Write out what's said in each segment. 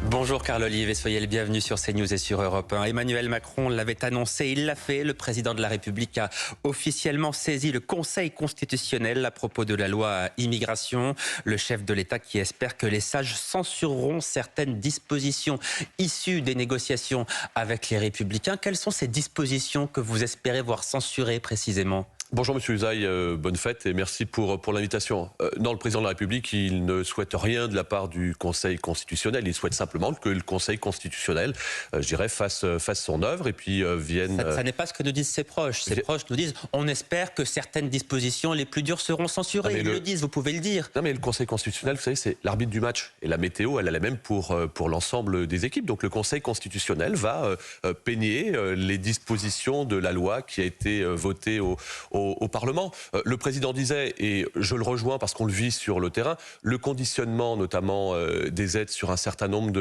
Bonjour Carl Olive et soyez le bienvenu sur CNews et sur Europe 1. Emmanuel Macron l'avait annoncé, il l'a fait. Le président de la République a officiellement saisi le Conseil constitutionnel à propos de la loi immigration. Le chef de l'État qui espère que les sages censureront certaines dispositions issues des négociations avec les Républicains. Quelles sont ces dispositions que vous espérez voir censurées précisément ? Bonjour Monsieur Usaï, bonne fête et merci pour l'invitation. Non, le président de la République, il ne souhaite rien de la part du Conseil constitutionnel. Il souhaite simplement que le Conseil constitutionnel, je dirais, fasse son œuvre et puis vienne... Ça n'est pas ce que nous disent ses proches. Ses proches nous disent on espère que certaines dispositions les plus dures seront censurées. Ils le disent, vous pouvez le dire. Non mais le Conseil constitutionnel, vous savez, c'est l'arbitre du match. Et la météo, elle est la même pour l'ensemble des équipes. Donc le Conseil constitutionnel va peigner les dispositions de la loi qui a été votée au Parlement. Le président disait, et je le rejoins parce qu'on le vit sur le terrain, le conditionnement notamment des aides sur un certain nombre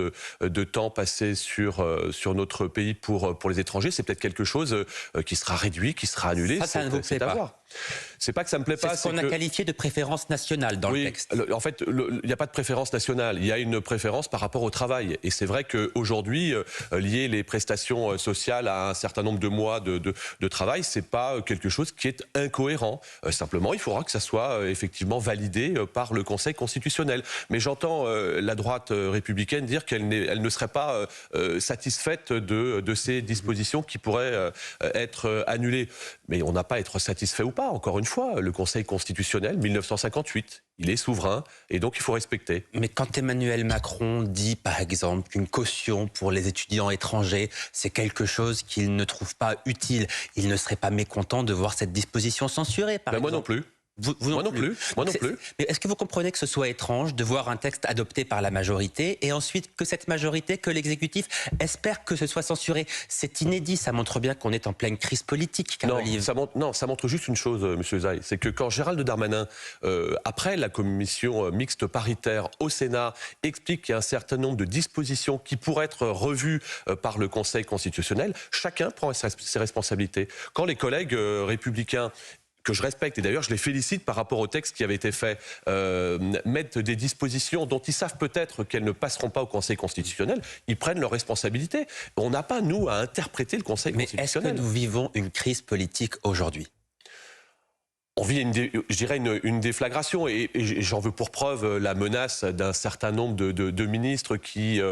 de temps passé sur notre pays pour les étrangers, c'est peut-être quelque chose qui sera réduit, qui sera annulé. Ça ne vous plaît pas ? C'est pas que ça me plaît pas. C'est ce qu'on a qualifié de préférence nationale dans le texte. En fait, il n'y a pas de préférence nationale. Il y a une préférence par rapport au travail. Et c'est vrai qu'aujourd'hui, lier les prestations sociales à un certain nombre de mois de travail, c'est pas quelque chose qui est incohérent. Simplement, il faudra que ça soit effectivement validé par le Conseil constitutionnel. Mais j'entends la droite républicaine dire qu'elle ne serait pas satisfaite de ces dispositions qui pourraient être annulées. Mais on n'a pas à être satisfait ou pas. Encore une fois, le Conseil constitutionnel, 1958, il est souverain et donc il faut respecter. Mais quand Emmanuel Macron dit, par exemple, qu'une caution pour les étudiants étrangers, c'est quelque chose qu'il ne trouve pas utile, il ne serait pas mécontent de voir cette disposition censurée, par exemple. Moi non plus. Moi non plus. Mais est-ce que vous comprenez que ce soit étrange de voir un texte adopté par la majorité et ensuite que cette majorité, que l'exécutif espère que ce soit censuré? C'est inédit, ça montre bien qu'on est en pleine crise politique, Carl Olive. Ça montre juste une chose, Monsieur Zay, c'est que quand Gérald Darmanin, après la commission mixte paritaire au Sénat, explique qu'il y a un certain nombre de dispositions qui pourraient être revues par le Conseil constitutionnel, chacun prend ses responsabilités. Quand les collègues républicains que je respecte, et d'ailleurs je les félicite par rapport au texte qui avait été fait, mettent des dispositions dont ils savent peut-être qu'elles ne passeront pas au Conseil constitutionnel, ils prennent leurs responsabilités. On n'a pas, nous, à interpréter le Conseil constitutionnel. Mais est-ce que nous vivons une crise politique aujourd'hui ? On vit, je dirais, une déflagration, et j'en veux pour preuve la menace d'un certain nombre de ministres qui...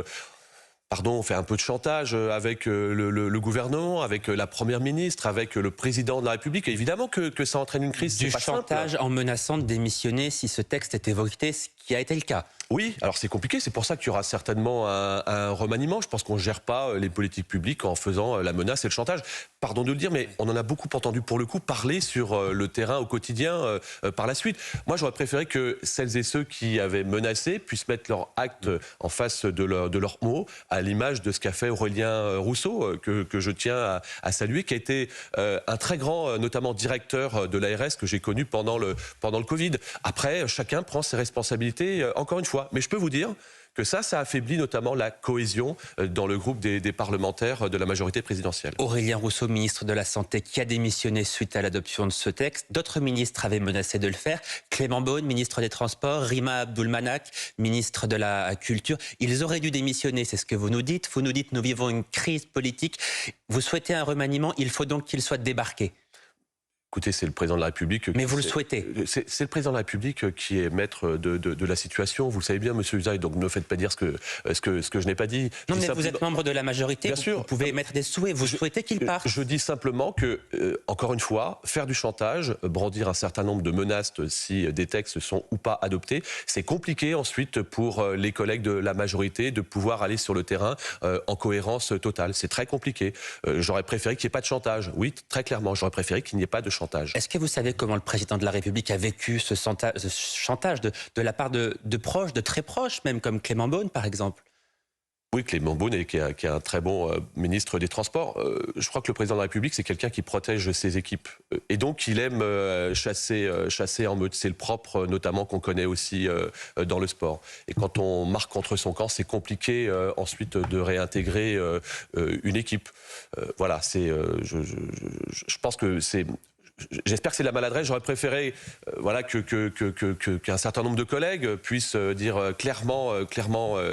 on fait un peu de chantage avec le gouvernement, avec la première ministre, avec le président de la République. Et évidemment que ça entraîne une crise. Du chantage en menaçant de démissionner si ce texte était voté, ce qui a été le cas. Oui, alors c'est compliqué, c'est pour ça qu'il y aura certainement un remaniement. Je pense qu'on ne gère pas les politiques publiques en faisant la menace et le chantage. Pardon de le dire, mais on en a beaucoup entendu pour le coup parler sur le terrain au quotidien par la suite. Moi, j'aurais préféré que celles et ceux qui avaient menacé puissent mettre leur acte en face de leurs mots, à l'image de ce qu'a fait Aurélien Rousseau, que je tiens à saluer, qui a été un très grand, notamment directeur de l'ARS que j'ai connu pendant le Covid. Après, chacun prend ses responsabilités, encore une fois. Mais je peux vous dire que ça affaiblit notamment la cohésion dans le groupe des parlementaires de la majorité présidentielle. Aurélien Rousseau, ministre de la Santé, qui a démissionné suite à l'adoption de ce texte. D'autres ministres avaient menacé de le faire. Clément Beaune, ministre des Transports, Rima Abdul-Malak, ministre de la Culture. Ils auraient dû démissionner, c'est ce que vous nous dites. Vous nous dites nous vivons une crise politique. Vous souhaitez un remaniement, il faut donc qu'il soit débarqué. Écoutez, c'est le président de la République... Mais vous le souhaitez. C'est le président de la République qui est maître de la situation. Vous le savez bien, Monsieur Usaï, donc ne me faites pas dire ce que je n'ai pas dit. Non, mais vous êtes membre de la majorité, vous pouvez émettre des souhaits, vous souhaitez qu'il parte. Je dis simplement que, encore une fois, faire du chantage, brandir un certain nombre de menaces si des textes sont ou pas adoptés, c'est compliqué ensuite pour les collègues de la majorité de pouvoir aller sur le terrain en cohérence totale. C'est très compliqué. J'aurais préféré qu'il n'y ait pas de chantage. Oui, très clairement, j'aurais préféré qu'il n'y ait pas de chantage. Est-ce que vous savez comment le président de la République a vécu ce chantage de la part de proches, de très proches, même comme Clément Beaune, par exemple? Oui, Clément Beaune, qui est un très bon ministre des Transports. Je crois que le président de la République, c'est quelqu'un qui protège ses équipes. Et donc, il aime chasser en meute. C'est le propre, notamment, qu'on connaît aussi dans le sport. Et quand on marque contre son camp, c'est compliqué ensuite de réintégrer une équipe. Voilà, je pense que c'est... j'espère que c'est de la maladresse. J'aurais préféré voilà, qu'un certain nombre de collègues puissent dire clairement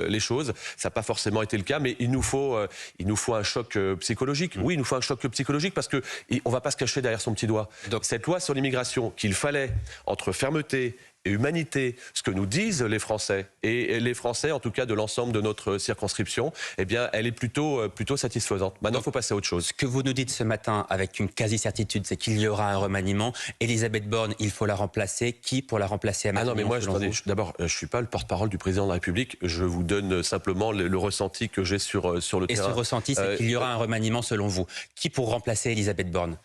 les choses. Ça n'a pas forcément été le cas, mais il nous faut un choc psychologique. Oui, il nous faut un choc psychologique parce qu'on ne va pas se cacher derrière son petit doigt. Donc, cette loi sur l'immigration qu'il fallait, entre fermeté et humanité, ce que nous disent les Français, et les Français, en tout cas de l'ensemble de notre circonscription, eh bien, elle est plutôt satisfaisante. Maintenant, il faut passer à autre chose. Ce que vous nous dites ce matin, avec une quasi-certitude, c'est qu'il y aura un remaniement. Elisabeth Borne, il faut la remplacer. Qui pour la remplacer à Matignon? Ah non, mais moi, d'abord, je ne suis pas le porte-parole du président de la République. Je vous donne simplement le ressenti que j'ai sur le terrain. Et ce ressenti, c'est qu'il y aura un remaniement selon vous. Qui pour remplacer Elisabeth Borne?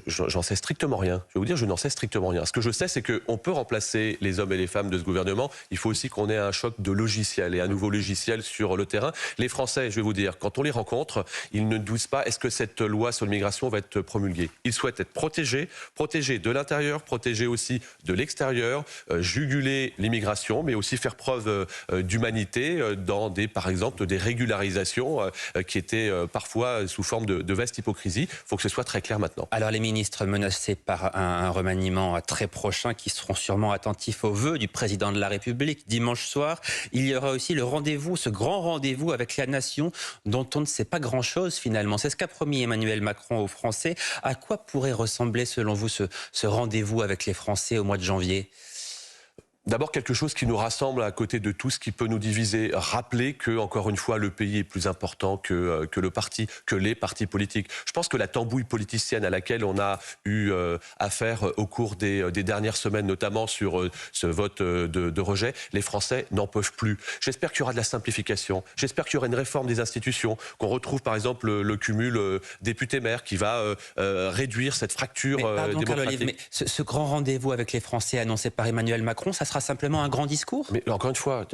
J'en sais strictement rien. Je vais vous dire, je n'en sais strictement rien. Ce que je sais, c'est qu'on peut remplacer les hommes et les femmes de ce gouvernement. Il faut aussi qu'on ait un choc de logiciel et un nouveau logiciel sur le terrain. Les Français, je vais vous dire, quand on les rencontre, ils ne doutent pas est-ce que cette loi sur l'immigration va être promulguée. Ils souhaitent être protégés de l'intérieur, protégés aussi de l'extérieur, juguler l'immigration, mais aussi faire preuve d'humanité dans par exemple, des régularisations qui étaient parfois sous forme de vaste hypocrisie. Il faut que ce soit très clair maintenant. Alors les ministres menacés par un remaniement très prochain qui seront sûrement attentifs aux vœux du président de la République dimanche soir. Il y aura aussi le rendez-vous, ce grand rendez-vous avec la nation dont on ne sait pas grand-chose finalement. C'est ce qu'a promis Emmanuel Macron aux Français. À quoi pourrait ressembler selon vous ce rendez-vous avec les Français au mois de janvier ? D'abord, quelque chose qui nous rassemble à côté de tout ce qui peut nous diviser. Rappeler que, encore une fois, le pays est plus important que les partis politiques. Je pense que la tambouille politicienne à laquelle on a eu affaire au cours des dernières semaines, notamment sur ce vote de rejet, les Français n'en peuvent plus. J'espère qu'il y aura de la simplification. J'espère qu'il y aura une réforme des institutions, qu'on retrouve par exemple le cumul député-maire qui va réduire cette fracture démocratique. Mais ce grand rendez-vous avec les Français annoncé par Emmanuel Macron, ça sera simplement un grand discours? Mais encore une fois,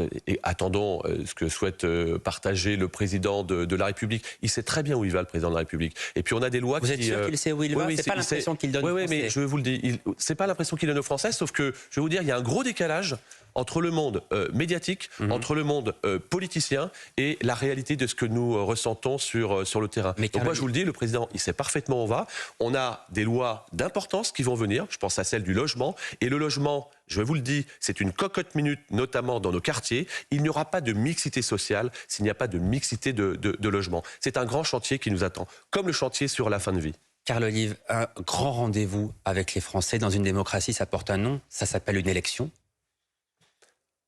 attendons ce que souhaite partager le président de la République. Il sait très bien où il va, le président de la République. Et puis on a des lois Vous êtes sûr qu'il sait où il va? C'est pas l'impression qu'il donne aux Français. Oui, mais je vous le dis, c'est pas l'impression qu'il donne aux Français, sauf que, je vais vous dire, il y a un gros décalage entre le monde médiatique, entre le monde politicien et la réalité de ce que nous ressentons sur le terrain. Donc moi, je vous le dis, le président, il sait parfaitement où on va. On a des lois d'importance qui vont venir. Je pense à celle du logement. Et le logement, je vous le dis, c'est une cocotte minute, notamment dans nos quartiers. Il n'y aura pas de mixité sociale s'il n'y a pas de mixité de logement. C'est un grand chantier qui nous attend, comme le chantier sur la fin de vie. Carl Olive, un grand rendez-vous avec les Français dans une démocratie, ça porte un nom, ça s'appelle une élection.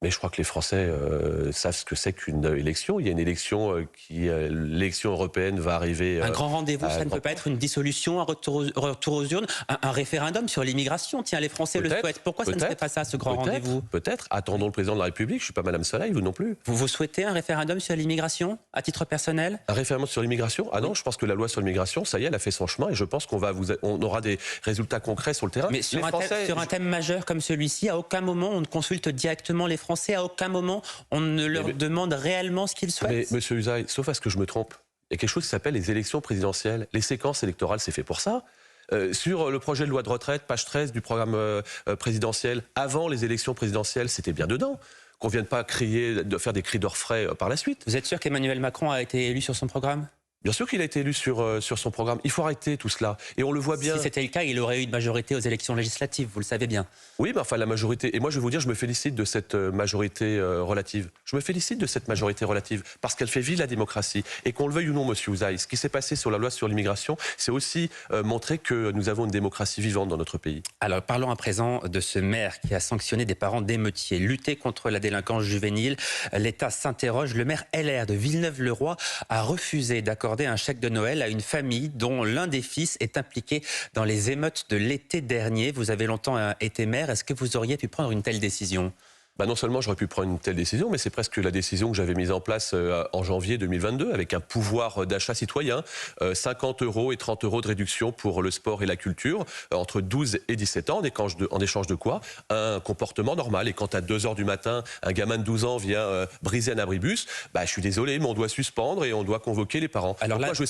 Mais je crois que les Français savent ce que c'est qu'une élection. Il y a une élection l'élection européenne va arriver. Un grand rendez-vous, ça ne peut pas être une dissolution, un retour aux urnes, un référendum sur l'immigration. Tiens, les Français le souhaitent. Pourquoi ça ne serait pas ça, ce grand rendez-vous? Peut-être. Attendons le président de la République. Je ne suis pas Madame Soleil, vous non plus. Vous souhaitez un référendum sur l'immigration, à titre personnel? Un référendum sur l'immigration? Ah non, je pense que la loi sur l'immigration, ça y est, elle a fait son chemin et je pense qu'on aura des résultats concrets sur le terrain. Mais sur un thème majeur comme celui-ci, à aucun moment on ne consulte directement les Français, à aucun moment on ne leur demande réellement ce qu'ils souhaitent. Mais monsieur Usaï, sauf à ce que je me trompe, il y a quelque chose qui s'appelle les élections présidentielles. Les séquences électorales, c'est fait pour ça. Sur le projet de loi de retraite, page 13 du programme présidentiel, avant les élections présidentielles, c'était bien dedans. Qu'on ne vienne pas de faire des cris d'orfraie par la suite. Vous êtes sûr qu'Emmanuel Macron a été élu sur son programme? Bien sûr qu'il a été élu sur son programme. Il faut arrêter tout cela. Et on le voit bien. Si c'était le cas, il aurait eu une majorité aux élections législatives, vous le savez bien. Oui, mais enfin la majorité. Et moi, je vais vous dire, je me félicite de cette majorité relative. Je me félicite de cette majorité relative parce qu'elle fait vivre la démocratie. Et qu'on le veuille ou non, monsieur Ouzaï, ce qui s'est passé sur la loi sur l'immigration, c'est aussi montrer que nous avons une démocratie vivante dans notre pays. Alors, parlons à présent de ce maire qui a sanctionné des parents d'émeutiers. Lutter contre la délinquance juvénile, l'État s'interroge. Le maire LR de Villeneuve-le-Roi a refusé d'accorder un chèque de Noël à une famille dont l'un des fils est impliqué dans les émeutes de l'été dernier. Vous avez longtemps été maire. Est-ce que vous auriez pu prendre une telle décision ? Non seulement j'aurais pu prendre une telle décision, mais c'est presque la décision que j'avais mise en place en janvier 2022 avec un pouvoir d'achat citoyen, 50 € et 30 € de réduction pour le sport et la culture entre 12 et 17 ans, en échange de quoi? Un comportement normal. Et quand à 2 h du matin, un gamin de 12 ans vient briser un abribus, je suis désolé, mais on doit suspendre et on doit convoquer les parents. Alors là, moi, je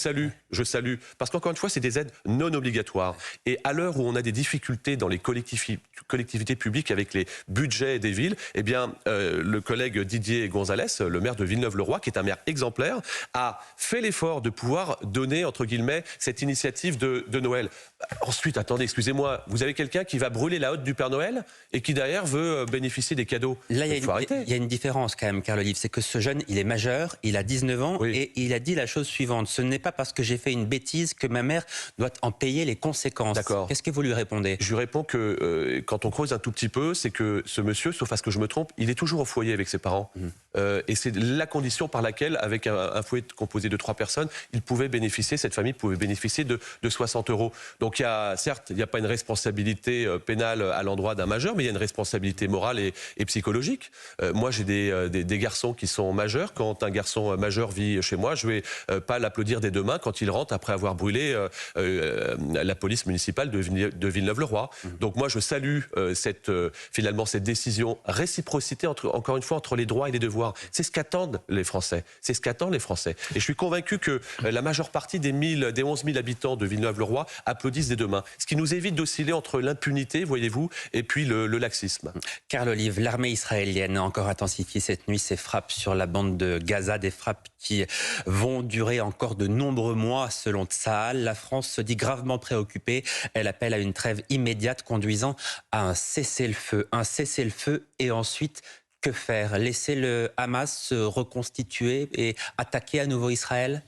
salue, parce qu'encore une fois, c'est des aides non obligatoires. Et à l'heure où on a des difficultés dans les collectivités publiques avec les budgets des villes, eh bien, le collègue Didier Gonzalez, le maire de Villeneuve-le-Roi, qui est un maire exemplaire, a fait l'effort de pouvoir donner, entre guillemets, cette initiative de Noël. Ensuite, attendez, excusez-moi, vous avez quelqu'un qui va brûler la hotte du Père Noël et qui derrière veut bénéficier des cadeaux. Là, il arrêter. y a une différence quand même, Carl Olive, c'est que ce jeune, il est majeur, il a 19 ans et il a dit la chose suivante. Ce n'est pas parce que j'ai fait une bêtise que ma mère doit en payer les conséquences. D'accord. Qu'est-ce que vous lui répondez? Je lui réponds que quand on creuse un tout petit peu, c'est que ce monsieur, sauf à ce que je me trompe, il est toujours au foyer avec ses parents. Et c'est la condition par laquelle, avec un foyer composé de 3 personnes, il pouvait bénéficier, cette famille pouvait bénéficier de 60 €. Donc certes, il n'y a pas une responsabilité pénale à l'endroit d'un majeur, mais il y a une responsabilité morale et psychologique. Moi, j'ai des garçons qui sont majeurs. Quand un garçon majeur vit chez moi, je ne vais pas l'applaudir des deux mains quand il rentre après avoir brûlé la police municipale de Villeneuve-le-Roi. Donc moi, je salue finalement cette décision, réciprocité, encore une fois, entre les droits et les devoirs. C'est ce qu'attendent les Français. C'est ce qu'attendent les Français. Et je suis convaincu que la majeure partie des 11 000 habitants de Villeneuve-le-Roi applaudissent des deux mains. Ce qui nous évite d'osciller entre l'impunité, voyez-vous, et puis le laxisme. Carl Olive, l'armée israélienne a encore intensifié cette nuit ses frappes sur la bande de Gaza, des frappes qui vont durer encore de nombreux mois selon Tsahal. La France se dit gravement préoccupée. Elle appelle à une trêve immédiate conduisant à un cessez-le-feu. Un cessez-le-feu et ensuite, que faire? Laisser le Hamas se reconstituer et attaquer à nouveau Israël?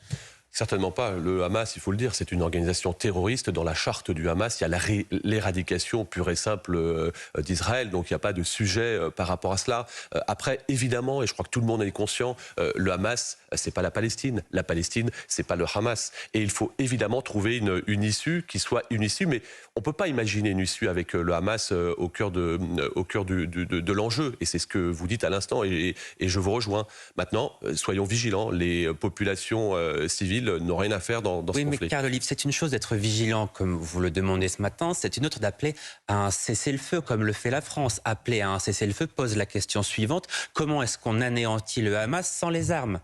Certainement pas. Le Hamas, il faut le dire, c'est une organisation terroriste. Dans la charte du Hamas, il y a l'éradication pure et simple d'Israël. Donc il n'y a pas de sujet par rapport à cela. Après, évidemment, et je crois que tout le monde en est conscient, le Hamas, c'est pas la Palestine. La Palestine, c'est pas le Hamas. Et il faut évidemment trouver une issue qui soit une issue. Mais on peut pas imaginer une issue avec le Hamas au cœur de l'enjeu. Et c'est ce que vous dites à l'instant. Et je vous rejoins. Maintenant, soyons vigilants. Les populations civiles n'ont rien à faire dans ce conflit. Oui, mais Carl Olive, c'est une chose d'être vigilant, comme vous le demandez ce matin, c'est une autre d'appeler à un cessez-le-feu, comme le fait la France. Appeler à un cessez-le-feu pose la question suivante: comment est-ce qu'on anéantit le Hamas sans les armes?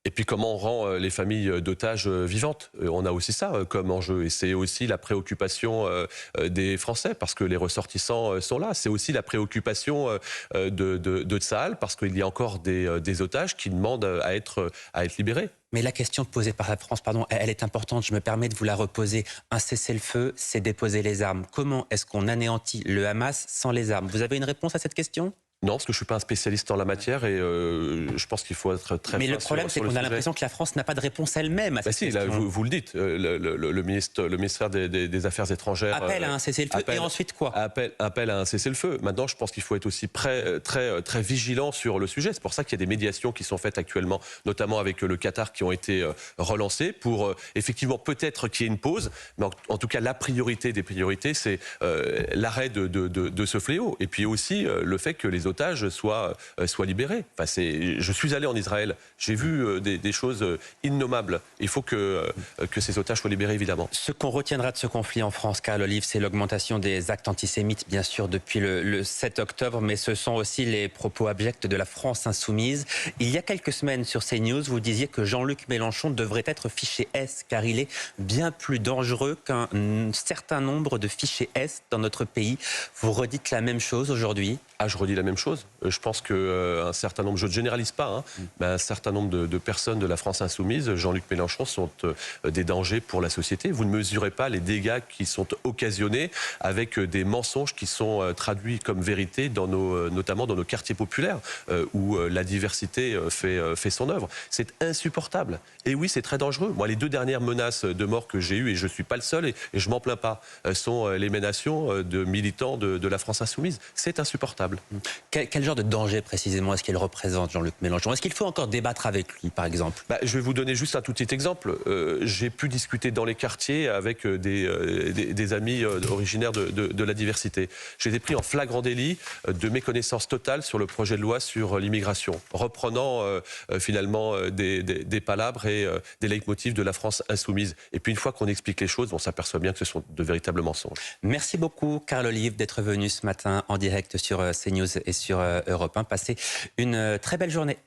Et puis comment on rend les familles d'otages vivantes? On a aussi ça comme enjeu. Et c'est aussi la préoccupation des Français, parce que les ressortissants sont là. C'est aussi la préoccupation de Tsahal, parce qu'il y a encore des otages qui demandent à être libérés. Mais la question posée par la France, pardon, elle est importante. Je me permets de vous la reposer. Un cessez-le-feu, c'est déposer les armes. Comment est-ce qu'on anéantit le Hamas sans les armes? Vous avez une réponse à cette question? Non, parce que je ne suis pas un spécialiste en la matière et je pense qu'il faut être très. Mais le problème, c'est qu'on a l'impression que la France n'a pas de réponse elle-même à cette question. Là, vous le dites, le ministère des Affaires étrangères appelle à un cessez-le-feu et ensuite quoi? Appelle à un cessez-le-feu. Maintenant, je pense qu'il faut être aussi très vigilant sur le sujet. C'est pour ça qu'il y a des médiations qui sont faites actuellement, notamment avec le Qatar, qui ont été relancées pour effectivement peut-être qu'il y ait une pause. Mais en tout cas, la priorité des priorités, c'est l'arrêt de ce fléau. Et puis aussi le fait que les otages soient libérés. Enfin, je suis allé en Israël, j'ai vu des choses innommables. Il faut que ces otages soient libérés, évidemment. Ce qu'on retiendra de ce conflit en France, Carl Olive, c'est l'augmentation des actes antisémites, bien sûr, depuis le 7 octobre, mais ce sont aussi les propos abjects de la France insoumise. Il y a quelques semaines, sur CNews, vous disiez que Jean-Luc Mélenchon devrait être fiché S, car il est bien plus dangereux qu'un certain nombre de fichés S dans notre pays. Vous redites la même chose aujourd'hui? Je redis la même chose. Je pense qu'un certain nombre, je ne généralise pas, mais un certain nombre de personnes de la France insoumise, Jean-Luc Mélenchon, sont des dangers pour la société. Vous ne mesurez pas les dégâts qui sont occasionnés avec des mensonges qui sont traduits comme vérité, notamment dans nos quartiers populaires, où la diversité fait son œuvre. C'est insupportable. Et oui, c'est très dangereux. Moi, les 2 dernières menaces de mort que j'ai eues, et je ne suis pas le seul, et je ne m'en plains pas, sont l'émanation de militants de la France insoumise. C'est insupportable. Quel genre de danger précisément est-ce qu'il représente, Jean-Luc Mélenchon? Est-ce qu'il faut encore débattre avec lui, par exemple? Je vais vous donner juste un tout petit exemple. J'ai pu discuter dans les quartiers avec des amis originaires de la diversité. J'ai été pris en flagrant délit de méconnaissance totale sur le projet de loi sur l'immigration, reprenant finalement des palabres et des leitmotifs de la France insoumise. Et puis une fois qu'on explique les choses, on s'aperçoit bien que ce sont de véritables mensonges. Merci beaucoup, Carl Olive, d'être venu ce matin en direct sur CNews et sur Europe 1. Passez une très belle journée.